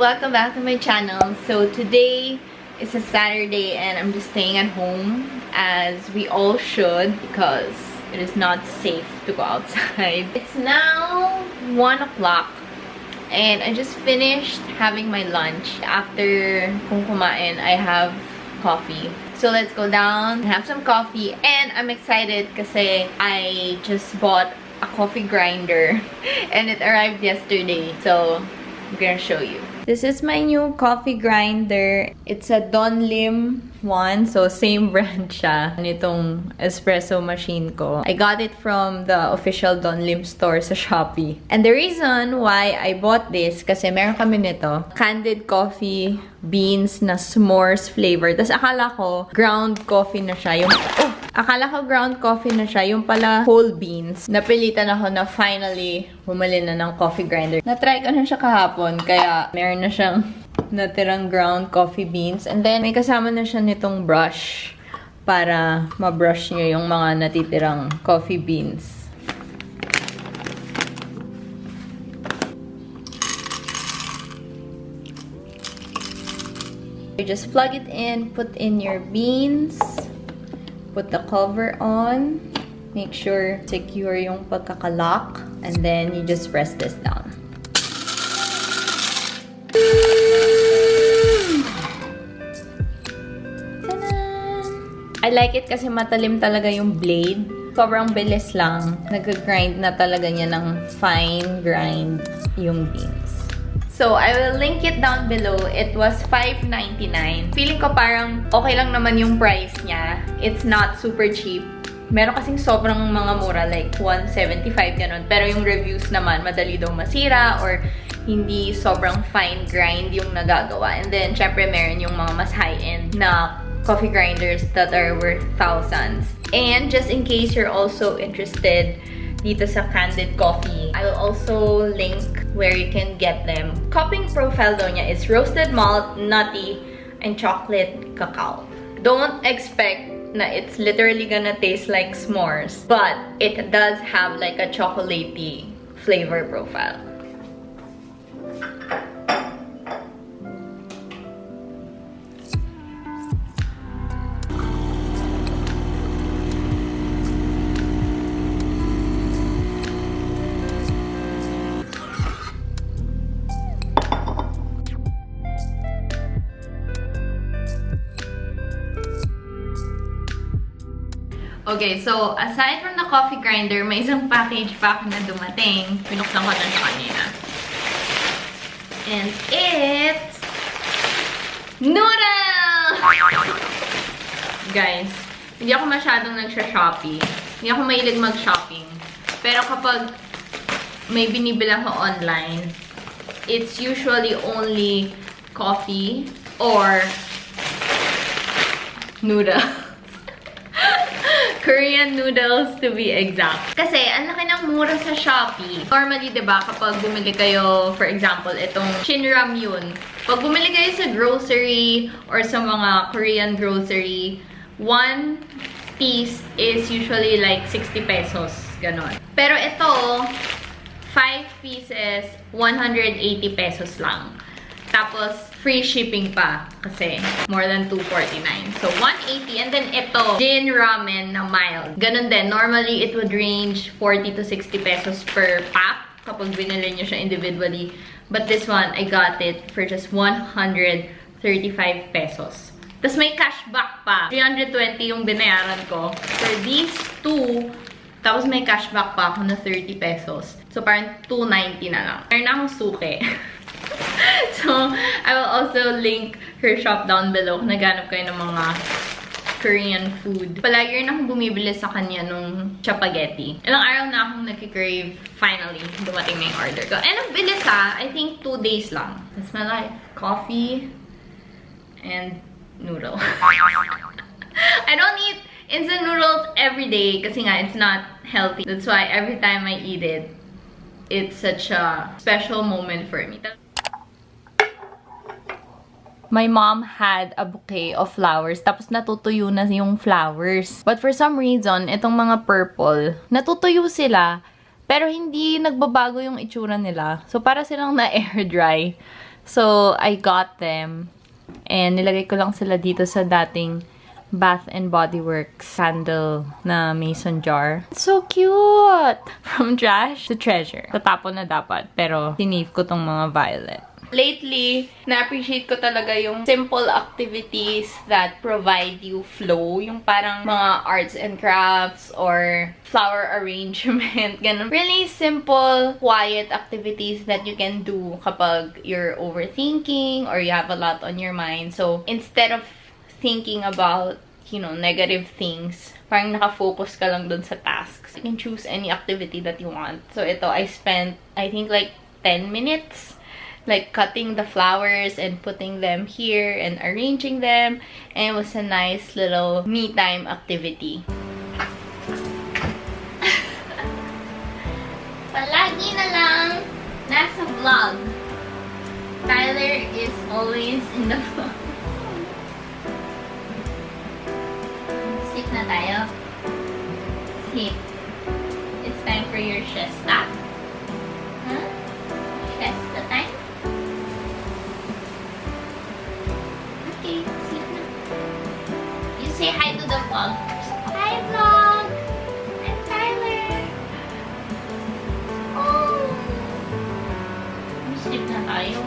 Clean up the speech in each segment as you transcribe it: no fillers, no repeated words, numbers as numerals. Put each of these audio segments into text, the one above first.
welcome back to my channel. So today is a Saturday and I'm just staying at home as we all should because it is not safe to go outside. It's now 1 o'clock and I just finished having my lunch. After kung kumain, I have coffee. So let's go down and have some coffee, and I'm excited kasi I just bought a coffee grinder and it arrived yesterday. So I'm gonna show you. This is my new coffee grinder. It's a Donlim one, so same brand siya nitong espresso machine ko. I got it from the official Donlim store sa Shopee. And the reason why I bought this, kasi meron kami nito, candied coffee beans na s'mores flavor. Tapos akala ko ground coffee na siya. Akala ko ground coffee na siya. Yung pala whole beans. Napilitan ako na finally bumili na ng coffee grinder. Na-try ko na siya kahapon, kaya meron na siyang natirang ground coffee beans. And then, may kasama na siya nitong brush para ma-brush nyo yung mga natitirang coffee beans. You just plug it in, put in your beans, put the cover on, make sure secure yung pagkakalock, and then you just press this down. I like it kasi matalim talaga yung blade. Sobrang bilis lang. Nag-grind na talaga niya ng fine grind yung beans. So, I will link it down below. It was $5.99. Feeling ko parang okay lang naman yung price niya. It's not super cheap. Meron kasing sobrang mga mura, like $175 ganun. Pero yung reviews naman, madali daw masira or hindi sobrang fine grind yung nagagawa. And then, syempre, meron yung mga mas high-end na coffee grinders that are worth thousands. And just in case you're also interested dito sa candid coffee, I will also link where you can get them. Cupping profile daw niya is roasted malt, nutty, and chocolate cacao. Don't expect na it's literally gonna taste like s'mores, but it does have like a chocolatey flavor profile. Okay, so aside from the coffee grinder, may isang package pa ako na dumating. Pinuksan ko na siya kanina. And it's noodles! Guys, hindi ako masyadong nagsha-Shopee. Hindi ako mahilig mag-shopping. Pero kapag may binibilang ko online, it's usually only coffee or noodles. Korean noodles to be exact. Kasi, ang laki ng mura sa Shopee. Normally, diba, kapag bumili kayo, for example, itong Shin Ramyeon, pag bumili kayo sa grocery or sa mga Korean grocery, one piece is usually like 60 pesos. Ganon. Pero ito, 5 pieces, 180 pesos lang. Tapos, free shipping pa. Kasi, more than $249. So, 180. And then, ito, Jin ramen na mild. Ganun din. Normally, it would range 40 to 60 pesos per pack kapag binili nyo siya individually. But this one, I got it for just 135 pesos. Tapos, may cashback pa. 320 yung binayaran ko. For these two, tapos may cashback pa ako na 30 pesos. So, parang 290 na lang. Meron na akong suke. So, I will also link her shop down below kung naghanap kayo ng mga Korean food. Palagi rin akong bumibili sa kanya nung spaghetti. Ilang araw na akong nag-crave. Finally, dumating na yung order ko. And ang bilis ha. I think 2 days lang. That's my life. Coffee and noodle. I don't eat instant noodles every day kasi nga it's not healthy. That's why every time I eat it, it's such a special moment for me. My mom had a bouquet of flowers, tapos natutuyo na yung flowers. But for some reason, itong mga purple, natutuyo sila, pero hindi nagbabago yung itsura nila. So, para silang na-air dry. So, I got them. And nilagay ko lang sila dito sa dating Bath and Body Works candle na mason jar. So cute! From trash to treasure. Tatapon na dapat, pero sinave ko tong mga violet. Lately, na-appreciate ko talaga yung simple activities that provide you flow. Yung parang mga arts and crafts or flower arrangement. Ganun. Really simple, quiet activities that you can do kapag you're overthinking or you have a lot on your mind. So, instead of thinking about, you know, negative things, parang nakafocus ka lang dun sa tasks. You can choose any activity that you want. So, ito, I spent, I think, like 10 minutes like cutting the flowers and putting them here and arranging them, and it was a nice little me time activity. Palagi na lang nasa vlog. Tyler is always in the vlog. Sleep na tayo. Sleep. It's time for your siesta. Huh? Siesta time? Okay, sleep na. You say hi to the vlog. Hi, vlog! I'm Tyler. Oh! Sleep na tayo.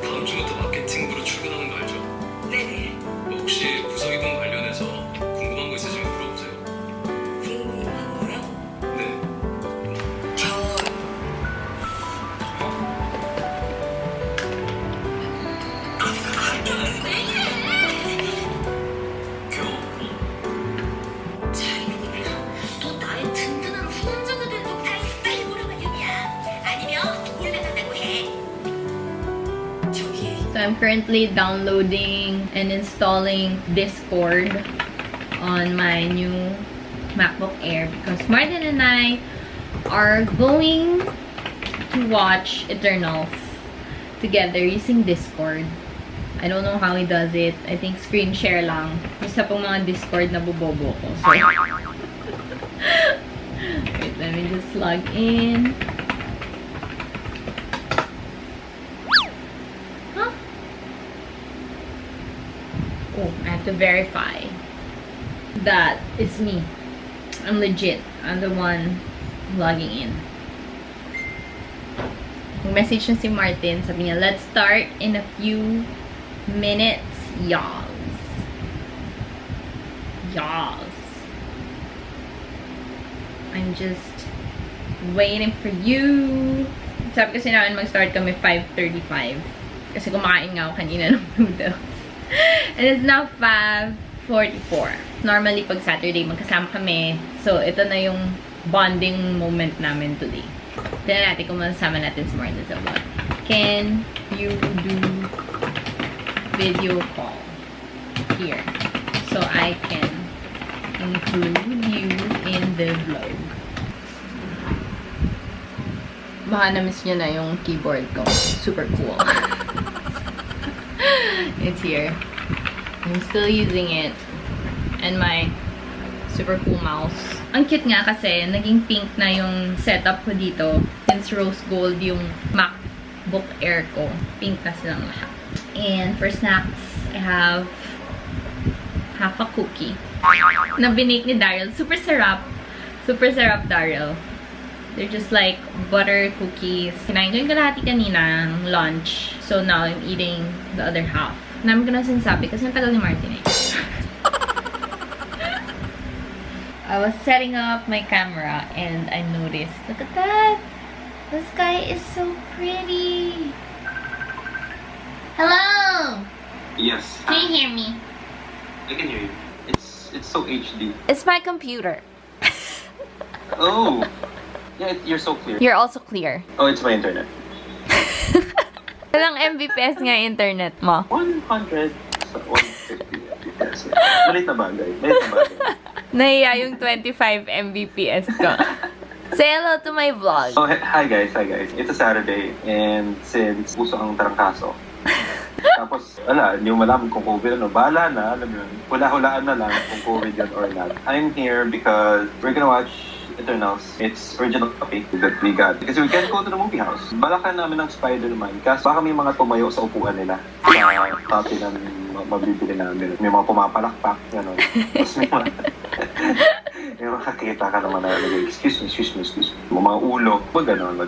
다음 주부터 마케팅부로 출근하는 거 알죠? 네네. 혹시 부서 이동 관련해서 궁금한 거 있으시면 물어보세요. 궁금한 거요? 네. 너 나의 든든한 후원자가 된 동타이 빨리 물어보려냐? 아니면 올라간다고 해. 저기 So I'm currently downloading and installing Discord on my new MacBook Air because Martin and I are going to watch Eternals together using Discord. I don't know how he does it. I think screen share lang. Basta pong mga Discord na bubobo ko. So, wait, let me just log in. Huh? Oh, I have to verify that it's me. I'm legit. I'm the one logging in. Message na si Martin. Sabi niya, let's start in a few minutes, y'all. I'm just waiting for you. Sabi kasi namin mag-start kami 5:35. Kasi kumakain nga ako kanina ng noodles. And it's now 5:44. Normally, pag Saturday, magkasama kami. So, ito na yung bonding moment namin today. Tignan natin kung masasama natin si Martin sa vlog. Can you do video call here so I can include you in the vlog? Baka na-miss nyo na yung keyboard ko. Super cool. It's here. I'm still using it. And my super cool mouse. Ang cute nga kasi, naging pink na yung setup ko dito. Since rose gold yung MacBook Air ko. Pink na silang lahat. And for snacks, I have half a cookie na binake ni Daryl. Super sarap. Super sarap, Daryl. They're just like butter cookies. Kinain ko yung kalahati kanina ng lunch. So now I'm eating the other half. Namin ko na sinasabi kasi ang tagal ni Martin eh. I was setting up my camera and I noticed, look at that! The sky is so pretty! Hello! Yes. Can you hear me? I can hear you. It's so HD. It's my computer. Oh! Yeah, you're so clear. You're also clear. Oh, it's my internet. Ilang Mbps nga internet mo? 100 sa 150 Mbps. Malit na bagay. Malit na bagay. Nahiya yung 25 Mbps ko. Say hello to my vlog. Oh, hi guys, hi guys. It's a Saturday and since puso ang tarangkaso. Tapos, hindi mo malaman kung COVID ano. Bahala na, alam yun. Hula-hulaan na lang kung COVID yun or not. I'm here because we're gonna watch Eternals. It's original copy that we got. Because we can't go to the movie house. Balakan namin ng Spider-Man kasi baka may mga tumayo sa upuan nila. Sa copy ng mabibili namin. May mga pumapalakpak, gano'n. Tapos may mga... may makakita ka naman na excuse me. Mga ulo. Wag ganon.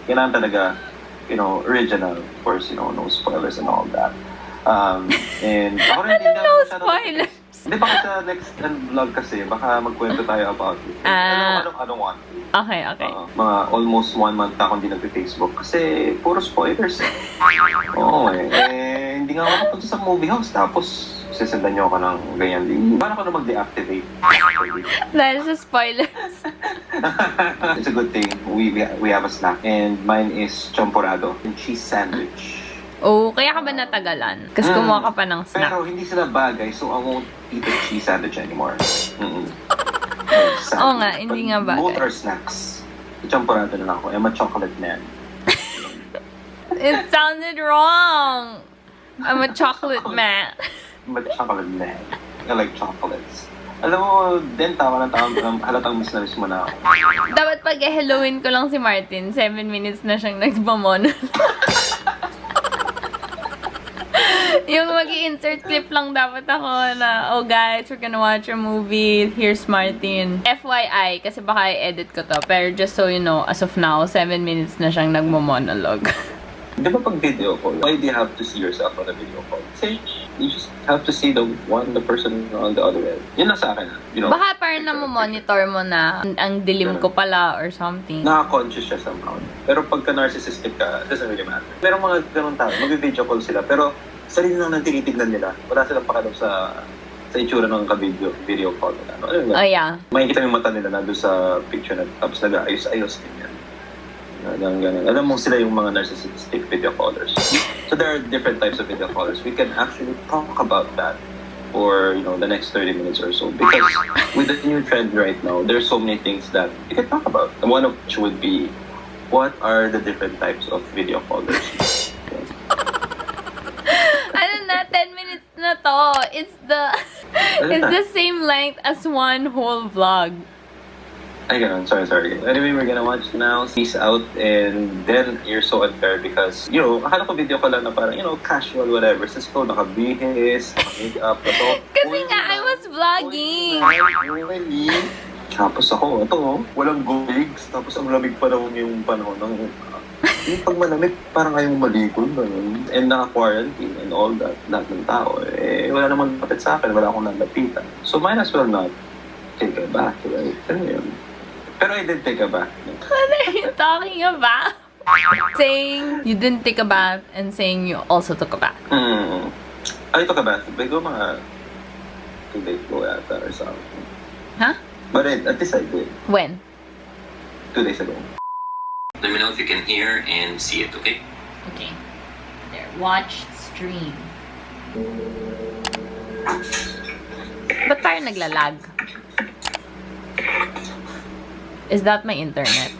Kailangan talaga, original. Of course, no spoilers and all that. And ako rin hindi no spoilers? Hindi, baka sa next vlog kasi, baka magkwento tayo about it. I don't want to. Okay. Mga almost 1 month na akong hindi nag-Facebook kasi puro spoilers. Oo hindi nga ako napunta sa movie house tapos sisendan niyo ako ng ganyan din. Paano ako na mag-deactivate? Dahil sa spoilers. It's a good thing. We have a snack. And mine is champorado and cheese sandwich. Oh, kaya ka ba natagalan? Kasi kumuha ka pa ng snack. Pero hindi sila bagay, so I won't eat a cheese sandwich anymore. Oo nga, hindi nga bagay. Both are snacks. Champorado na lang ako. I'm a chocolate man. It sounded wrong. I'm a chocolate man. I'm a chocolate man. I like chocolates. Alam mo, tawa ng tao, halatang miss mo na ako. Dapat pag helloin ko lang si Martin, 7 minutes na siyang nagpamono. Yung mag-i-insert clip lang dapat ako na, oh guys, we're gonna watch a movie. Here's Martin. FYI, kasi baka i-edit ko to. Pero just so you know, as of now, 7 minutes na siyang nagmo-monologue. Di ba pag video call, why do you have to see yourself on a video call? Kasi you just have to see the person on the other end. Yun lang sa akin. Baka parang monitor mo na ang dilim ko pala or something. Naka-conscious siya somehow. Pero pagka narcissistic ka, it doesn't really matter. Pero mga ganun tao, mag-video call sila. Pero sarili lang nang tinitignan nila. Wala silang pakialam sa itsura ng video call nila. Oh, yeah. Makikita yung mata nila na doon sa picture na tapos nag-ayos-ayos din yan. Ganun. Alam mo sila yung mga narcissistic video callers. So there are different types of video callers. We can actually talk about that for the next 30 minutes or so. Because with the new trend right now, there's so many things that we can talk about. One of which would be, what are the different types of video callers? Ano na, 10 minutes na to. It's the same length as one whole vlog. Ay, ganun. Sorry. Anyway, we're gonna watch now. Peace out. And then, you're so unfair because, akala ko video ko lang na parang, casual, whatever. Since ko nakabihis, naka-makeup, ito. Kasi nga, I was vlogging. Really? Tapos ako, walang gigs. Tapos ang lamig pa daw yung panahon ng... yung pag malamig, parang ayaw maligo. And naka-quarantine and all that. Lahat ng tao. Wala naman kapit sa akin. Wala akong nalapitan. So, might as well not take a bath, right? Ano yun? Pero I did take a bath. What are you talking about? Saying you didn't take a bath and saying you also took a bath. I took a bath. Bago mga 2 days ago yata or something. Huh? But at least I did. When? 2 days ago. Let me know if you can hear and see it, okay? Okay. There. Watch stream. Ba't tayo naglalag? Is that my internet?